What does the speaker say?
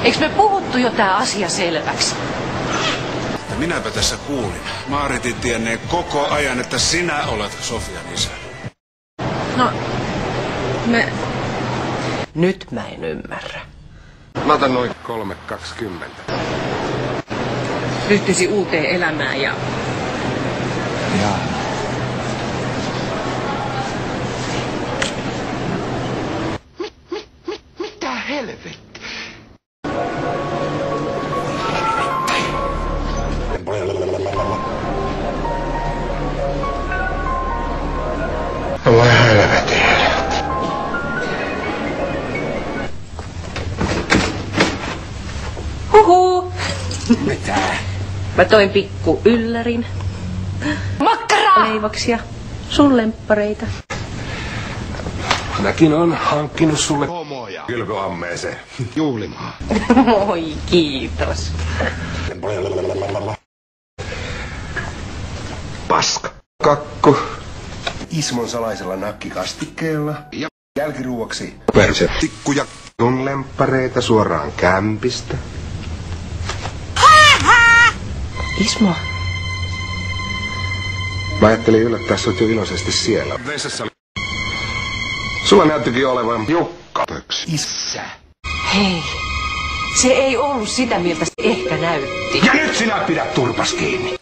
Eikö me puhuttu jo tää asia selväksi? Minäpä tässä kuulin. Maaritin tienneen koko ajan, että sinä olet Sofian isä. No, Nyt mä en ymmärrä. Mä otan noin 3,20. Ryhtyisi uuteen elämään ja... Mitä helvettiä? Voi helvetin. Huhu! Mitä? Mä toin pikku yllärin. Makkaraa! Leivoksia. Sun lemppareita. Mäkin on hankkinut sulle pomoja. Kylpyammeeseen. Juhlimaan. Oi, kiitos. Paska. Kakku. Ismon salaisella nakkikastikkeella. Ja jälkiruuaksi persetikkuja. Sun lemppareita suoraan kämpistä. Ismo. Mä ajattelin yllättää sut jo iloisesti siellä. Vessassa. Sulla näyttikin olevan Jukka Pöks. Isä. Hei. Se ei ollut sitä, miltä se ehkä näytti. Ja nyt sinä pidät turpas kiinni.